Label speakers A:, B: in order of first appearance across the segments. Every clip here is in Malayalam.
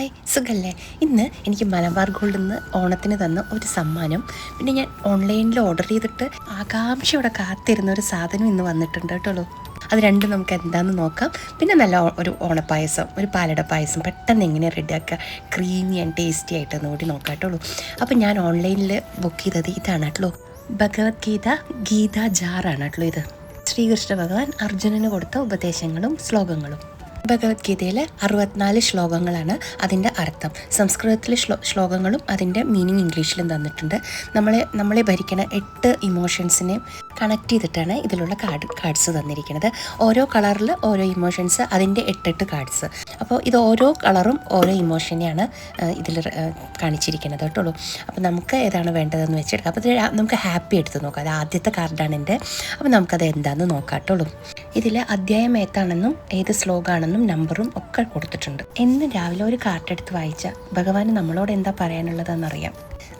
A: ഹായ്, സുഖല്ലേ? ഇന്ന് എനിക്ക് മലബാർ ഗോൾഡിൽ നിന്ന് ഓണത്തിന് തന്ന ഒരു സമ്മാനം, പിന്നെ ഞാൻ ഓൺലൈനിൽ ഓർഡർ ചെയ്തിട്ട് ആകാംക്ഷയോടെ കാത്തിരുന്ന ഒരു സാധനം ഇന്ന് വന്നിട്ടുണ്ട് കേട്ടോ. അത് രണ്ടും നമുക്ക് എന്താണെന്ന് നോക്കാം. പിന്നെ നല്ല ഒരു ഓണപ്പായസം, ഒരു പാലട പായസം പെട്ടെന്ന് എങ്ങനെ റെഡിയാക്കുക, ക്രീമി ആൻഡ് ടേസ്റ്റി ആയിട്ടൊന്ന് കൂടി നോക്കാം കേട്ടോ. അപ്പം ഞാൻ ഓൺലൈനിൽ ബുക്ക് ചെയ്തത് ഇതാണ് കേട്ടോ. ഭഗവത്ഗീത ഗീത ജാറാണ് കേട്ടോ ഇത്. ശ്രീകൃഷ്ണ ഭഗവാൻ അർജുനന് കൊടുത്ത ഉപദേശങ്ങളും ശ്ലോകങ്ങളും. ഭഗവത്ഗീതയിലെ 64 ശ്ലോകങ്ങളാണ് അതിൻ്റെ അർത്ഥം. സംസ്കൃതത്തിലെ ശ്ലോകങ്ങളും അതിൻ്റെ മീനിങ് ഇംഗ്ലീഷിലും തന്നിട്ടുണ്ട്. നമ്മളെ ഭരിക്കുന്ന 8 ഇമോഷൻസിനെ കണക്ട് ചെയ്തിട്ടാണ് ഇതിലുള്ള കാർഡ്സ് തന്നിരിക്കുന്നത്. ഓരോ കളറിൽ ഓരോ ഇമോഷൻസ്, അതിൻ്റെ 8 കാർഡ്സ്. അപ്പോൾ ഇത് ഓരോ കളറും ഓരോ ഇമോഷനെയാണ് ഇതിൽ കാണിച്ചിരിക്കുന്നത് കേട്ടോ. അപ്പോൾ നമുക്ക് ഏതാണ് വേണ്ടതെന്ന് വെച്ചെടുക്കാം. അപ്പോൾ നമുക്ക് ഹാപ്പി എടുത്ത് നോക്കാം. അത് ആദ്യത്തെ കാർഡാണ് എൻ്റെ. അപ്പോൾ നമുക്കത് എന്താണെന്ന് നോക്കാം കേട്ടോ. ഇതിൽ അധ്യായം ഏതാണെന്നും ഏത് ശ്ലോകമാണെന്നും നമ്പറും ഒക്കെ കൊടുത്തിട്ടുണ്ട്. എന്ന് രാവിലെ ഒരു കാർഡ് എടുത്ത് വായിച്ചാൽ ഭഗവാന് നമ്മളോട് എന്താ പറയാനുള്ളതെന്നറിയാം.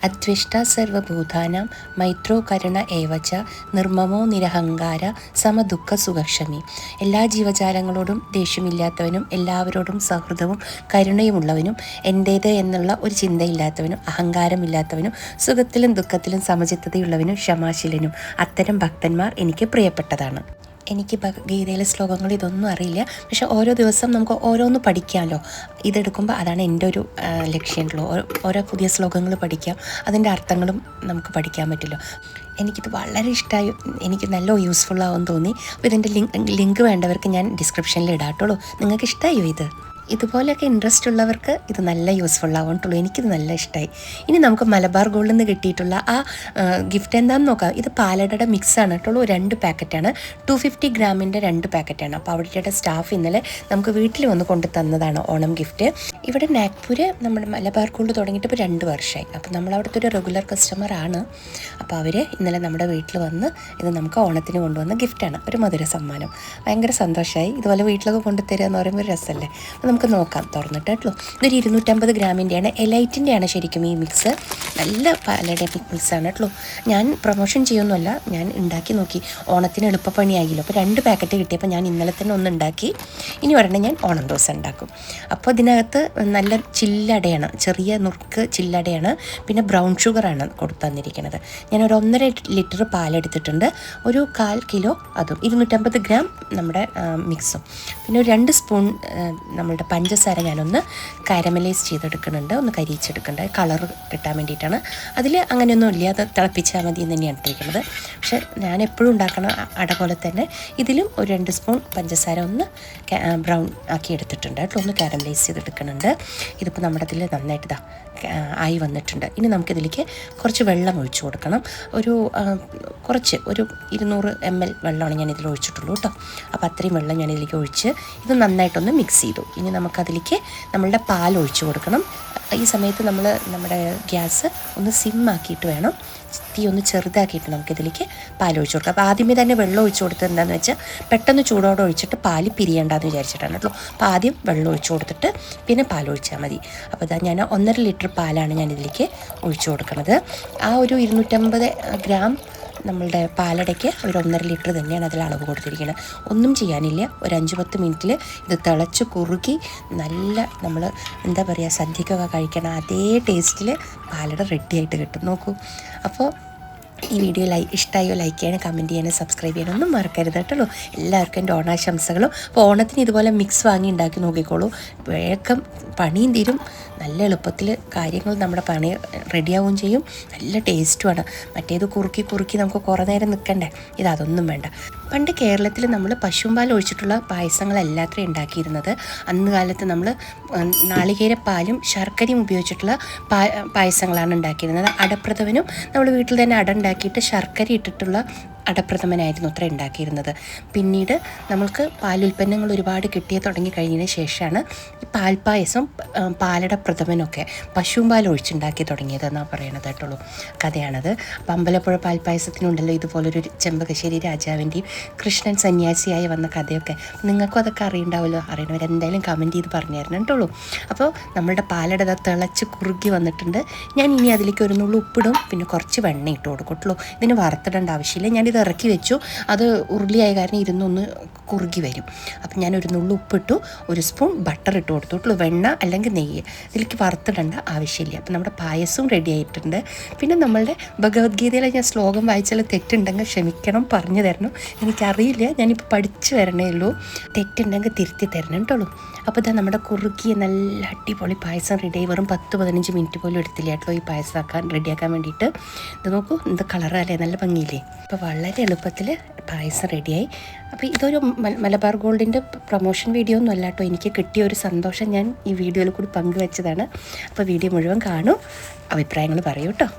A: അദ്വേഷ്ട സർവഭൂതാനാം മൈത്രോ കരുണ ഏവച്ച നിർമ്മമോ നിരഹങ്കാര സമദുഃഖ സുഖക്ഷമി. എല്ലാ ജീവജാലങ്ങളോടും ദേഷ്യമില്ലാത്തവനും എല്ലാവരോടും സൗഹൃദവും കരുണയുമുള്ളവനും എൻ്റേത് എന്നുള്ള ഒരു ചിന്തയില്ലാത്തവനും അഹങ്കാരമില്ലാത്തവനും സുഖത്തിലും ദുഃഖത്തിലും സമചിത്തതയുള്ളവനും ക്ഷമാശീലനും. അത്തരം ഭക്തന്മാർ എനിക്ക് പ്രിയപ്പെട്ടതാണ്. എനിക്ക് ഗീതയിലെ ശ്ലോകങ്ങൾ ഇതൊന്നും അറിയില്ല, പക്ഷെ ഓരോ ദിവസം നമുക്ക് ഓരോന്ന് പഠിക്കാമല്ലോ. ഇതെടുക്കുമ്പോൾ അതാണ് എൻ്റെ ഒരു ലക്ഷ്യമുള്ളൂ. ഓരോ പുതിയ ശ്ലോകങ്ങൾ പഠിക്കാം, അതിൻ്റെ അർത്ഥങ്ങളും നമുക്ക് പഠിക്കാൻ പറ്റുമല്ലോ. എനിക്കിത് വളരെ ഇഷ്ടമായി, എനിക്ക് നല്ല യൂസ്ഫുൾ ആവുമെന്ന് തോന്നി. അപ്പോൾ ഇതിൻ്റെ ലിങ്ക് വേണ്ടവർക്ക് ഞാൻ ഡിസ്ക്രിപ്ഷനിൽ ഇടാം കേട്ടോ. നിങ്ങൾക്ക് ഇഷ്ടമായോ ഇത്? ഇതുപോലെയൊക്കെ ഇൻട്രസ്റ്റ് ഉള്ളവർക്ക് ഇത് നല്ല യൂസ്ഫുൾ ആവുന്നുള്ളൂ. എനിക്കിത് നല്ല ഇഷ്ടമായി. ഇനി നമുക്ക് മലബാർ ഗോൾഡിൽ നിന്ന് കിട്ടിയിട്ടുള്ള ആ ഗിഫ്റ്റ് എന്താണെന്ന് നോക്കാം. ഇത് പാലടയുടെ മിക്സാണ് കേട്ടോ. 2 പാക്കറ്റാണ്, 250 ഗ്രാമിൻ്റെ 2 പാക്കറ്റാണ്. അപ്പോൾ അവിടുത്തെ സ്റ്റാഫ് ഇന്നലെ നമുക്ക് വീട്ടിൽ വന്ന് കൊണ്ട് തന്നതാണ് ഓണം ഗിഫ്റ്റ്. ഇവിടെ നാഗ്പൂര് നമ്മുടെ മലബാർ ഗോൾഡ് തുടങ്ങിയിട്ട് ഇപ്പോൾ 2 വർഷമായി. അപ്പോൾ നമ്മൾ അവിടുത്തെ ഒരു റെഗുലർ കസ്റ്റമറാണ്. അപ്പോൾ അവർ ഇന്നലെ നമ്മുടെ വീട്ടിൽ വന്ന് ഇത് നമുക്ക് ഓണത്തിന് കൊണ്ടുവന്ന ഗിഫ്റ്റാണ്, ഒരു മധുര സമ്മാനം. ഭയങ്കര സന്തോഷമായി. ഇതുപോലെ വീട്ടിലൊക്കെ കൊണ്ടുതരിക എന്ന് പറയുമ്പോൾ ഒരു രസമല്ലേ. അപ്പോൾ നമുക്ക് നോക്കാം തുറന്നിട്ട് കേട്ടോ. ഇതൊരു 250 ഗ്രാമിൻ്റെയാണ്, എലൈറ്റിൻ്റെയാണ് ശരിക്കും ഈ മിക്സ്. നല്ല പാലട മിക്സാണ് കേട്ടോ. ഞാൻ പ്രൊമോഷൻ ചെയ്യുന്നല്ല, ഞാൻ ഉണ്ടാക്കി നോക്കി. ഓണത്തിന് എളുപ്പപ്പണിയാകില്ലോ. അപ്പോൾ 2 പാക്കറ്റ് കിട്ടിയപ്പോൾ ഞാൻ ഇന്നലെ തന്നെ ഒന്ന് ഉണ്ടാക്കി. ഇനി ഒരെണ്ണം ഞാൻ ഓണം ദിവസം ഉണ്ടാക്കും. അപ്പോൾ ഇതിനകത്ത് നല്ല ചില്ലടയാണ്, ചെറിയ നുറുക്ക് ചില്ലടയാണ്. പിന്നെ ബ്രൗൺ ഷുഗറാണ് കൊടുത്തു തന്നിരിക്കുന്നത്. ഞാൻ ഒരു 1.5 ലിറ്റർ പാലെടുത്തിട്ടുണ്ട്. ഒരു 1/4 കിലോ അതും 250 ഗ്രാം നമ്മുടെ മിക്സും. പിന്നെ ഒരു 2 സ്പൂൺ നമ്മളുടെ പഞ്ചസാര ഞാനൊന്ന് കാരമലൈസ് ചെയ്തെടുക്കുന്നുണ്ട്, ഒന്ന് കരിയിച്ചെടുക്കുന്നുണ്ട്, കളർ കിട്ടാൻ വേണ്ടിയിട്ടാണ്. അതിൽ അങ്ങനെയൊന്നും ഇല്ല, അത് തിളപ്പിച്ചാൽ മതി എന്ന് തന്നെയാണ് ഇട്ടിരിക്കുന്നത്. പക്ഷെ ഞാൻ എപ്പോഴും ഉണ്ടാക്കണ അട പോലെ തന്നെ ഇതിലും ഒരു 2 സ്പൂൺ പഞ്ചസാര ഒന്ന് ബ്രൗൺ ആക്കി എടുത്തിട്ടുണ്ട് കേട്ടോ, ഒന്ന് കാരമലൈസ് ചെയ്തെടുക്കുന്നുണ്ട്. ഇതിപ്പോൾ നമ്മുടെ ഇതിൽ നന്നായിട്ട് ആയി വന്നിട്ടുണ്ട്. ഇനി നമുക്കിതിലേക്ക് കുറച്ച് വെള്ളം ഒഴിച്ചു കൊടുക്കണം. ഒരു 200 ml വെള്ളമാണ് ഞാൻ ഇതിൽ ഒഴിച്ചിട്ടുള്ളൂ കേട്ടോ. അപ്പോൾ അത്രയും വെള്ളം ഞാൻ ഇതിലേക്ക് ഒഴിച്ച് ഇത് നന്നായിട്ടൊന്ന് മിക്സ് ചെയ്തു. ഇനി നമുക്കതിലേക്ക് നമ്മളുടെ പാൽ ഒഴിച്ചു കൊടുക്കണം. ഈ സമയത്ത് നമ്മുടെ ഗ്യാസ് ഒന്ന് സിമ്മാക്കിയിട്ട് വേണം, തീ ഒന്ന് ചെറുതാക്കിയിട്ട് നമുക്കിതിലേക്ക് പാൽ ഒഴിച്ചു കൊടുക്കാം. അപ്പോൾ ആദ്യമേ തന്നെ വെള്ളം ഒഴിച്ചു കൊടുത്തത് എന്താണെന്ന് വെച്ചാൽ പെട്ടെന്ന് ചൂടോടെ ഒഴിച്ചിട്ട് പാൽ പിരിയണ്ടെന്ന് വിചാരിച്ചിട്ടാണ് കേട്ടോ. അപ്പോൾ ആദ്യം വെള്ളം ഒഴിച്ചു കൊടുത്തിട്ട് പിന്നെ പാൽ ഒഴിച്ചാൽ മതി. അപ്പോൾ ഇതാ ഞാൻ 1.5 ലിറ്റർ പാലാണ് ഞാനിതിലേക്ക് ഒഴിച്ചു കൊടുക്കുന്നത്. ആ ഒരു 250 ഗ്രാം നമ്മളുടെ പാലടയ്ക്ക് ഒരു 1.5 ലിറ്റർ തന്നെയാണ് അതിൽ അളവ് കൊടുത്തിരിക്കുന്നത്. ഒന്നും ചെയ്യാനില്ല, ഒരു 5-10 മിനിറ്റിൽ ഇത് തിളച്ച് കുറുകി നല്ല നമ്മൾ എന്താ പറയുക സദ്യക്കൊക്കെ കഴിക്കണം അതേ ടേസ്റ്റിൽ പാലട റെഡിയായിട്ട് കിട്ടും. നോക്കൂ. അപ്പോൾ ഈ വീഡിയോ ഇഷ്ടമായോ ലൈക്ക് ചെയ്യണം, കമൻറ്റ് ചെയ്യണം, സബ്സ്ക്രൈബ് ചെയ്യണം, ഒന്നും മറക്കരുത് കേട്ടോ. എല്ലാവർക്കും എൻ്റെ ഓണാശംസകളും. അപ്പോൾ ഓണത്തിന് ഇതുപോലെ മിക്സ് വാങ്ങി ഉണ്ടാക്കി നോക്കിക്കോളൂ. വേഗം പണിയും തീരും, നല്ല എളുപ്പത്തിൽ കാര്യങ്ങൾ നമ്മുടെ പണി റെഡിയാവുകയും ചെയ്യും, നല്ല ടേസ്റ്റുമാണ്. മറ്റേത് കുറുക്കി നമുക്ക് കുറേ നേരം നിൽക്കണ്ടേ, അതൊന്നും വേണ്ട. പണ്ട് കേരളത്തിൽ നമ്മൾ പശുമ്പാൽ ഒഴിച്ചിട്ടുള്ള പായസങ്ങളെല്ലാത്രയും ഉണ്ടാക്കിയിരുന്നത്. അന്ന് കാലത്ത് നമ്മൾ നാളികേരപ്പാലും ശർക്കരയും ഉപയോഗിച്ചിട്ടുള്ള പായസങ്ങളാണ് ഉണ്ടാക്കിയിരുന്നത്. അടപ്രഥമനും നമ്മൾ വീട്ടിൽ തന്നെ അട ഉണ്ടാക്കിയിട്ട് ശർക്കര ഇട്ടിട്ടുള്ള അടപ്രഥമനായിരുന്നു അത്ര ഉണ്ടാക്കിയിരുന്നത്. പിന്നീട് നമ്മൾക്ക് പാലുൽപ്പന്നങ്ങൾ ഒരുപാട് കിട്ടിയ തുടങ്ങി കഴിഞ്ഞതിന് ശേഷമാണ് പാൽപ്പായസം പാലട പ്രഥമനൊക്കെ പശുമ്പാൽ ഒഴിച്ചുണ്ടാക്കി തുടങ്ങിയതെന്നാണ് പറയണത് കേട്ടുള്ളൂ കഥയാണത്. അപ്പം അമ്പലപ്പുഴ പാൽപ്പായസത്തിനുണ്ടല്ലോ ഇതുപോലൊരു ചെമ്പകശ്ശേരി രാജാവിൻ്റെയും കൃഷ്ണൻ സന്യാസിയായി വന്ന കഥയൊക്കെ. നിങ്ങൾക്കും അതൊക്കെ അറിയണ്ടാവുമല്ലോ. അറിയണവരെന്തായാലും കമൻറ്റ് ചെയ്ത് പറഞ്ഞു തരണം കേട്ടുള്ളൂ. അപ്പോൾ നമ്മളുടെ പാലട തിളച്ച് കുറുകി വന്നിട്ടുണ്ട്. ഞാൻ ഇനി അതിലേക്ക് ഒരു നുള്ളു ഉപ്പിടും, പിന്നെ കുറച്ച് വെണ്ണ ഇട്ട് കൊടുക്കട്ടുള്ളൂ. ഇതിന് വറുത്തിടേണ്ട ആവശ്യമില്ല. ഞാനിത് ഇറക്കി വെച്ചു, അത് ഉരുളിയായ കാരണം ഇരുന്നൊന്ന് കുറുകി വരും. അപ്പം ഞാൻ ഒരു നുള്ളു ഉപ്പിട്ടു, ഒരു സ്പൂൺ ബട്ടർ ഇട്ട് കൊടുത്തിട്ടുള്ളൂ, വെണ്ണ അല്ലെങ്കിൽ നെയ്യ്. ഇതിലേക്ക് വറുത്തിടേണ്ട ആവശ്യമില്ല. അപ്പം നമ്മുടെ പായസവും റെഡി ആയിട്ടുണ്ട്. പിന്നെ നമ്മളുടെ ഭഗവത്ഗീതയിൽ ഞാൻ ശ്ലോകം വായിച്ചാൽ തെറ്റുണ്ടെങ്കിൽ ക്ഷമിക്കണം, പറഞ്ഞു തരണം. എനിക്കറിയില്ല, ഞാനിപ്പോൾ പഠിച്ചു വരണേ ഉള്ളൂ. തെറ്റുണ്ടെങ്കിൽ തിരുത്തി തരണം കേട്ടുള്ളൂ. അപ്പോൾ ഇതാ നമ്മുടെ കുറുകിയ നല്ല അടിപൊളി പായസം റെഡിയായി. വെറും 10-15 മിനിറ്റ് പോലും എടുത്തില്ല കേട്ടോ ഈ പായസം റെഡിയാക്കാൻ വേണ്ടിയിട്ട്. ഇത് നോക്കൂ, എന്ത് കളറല്ലേ, നല്ല ഭംഗിയില്ലേ. അപ്പോൾ വളരെ എളുപ്പത്തിൽ പായസം റെഡിയായി. അപ്പോൾ ഇതൊരു മലബാർ ഗോൾഡിൻ്റെ പ്രൊമോഷൻ വീഡിയോ ഒന്നും അല്ല കേട്ടോ. എനിക്ക് കിട്ടിയ ഒരു സന്തോഷം ഞാൻ ഈ വീഡിയോയിൽ കൂടി പങ്കുവെച്ചതാണ്. അപ്പോൾ വീഡിയോ മുഴുവൻ കാണൂ, അഭിപ്രായങ്ങൾ പറയൂ കേട്ടോ.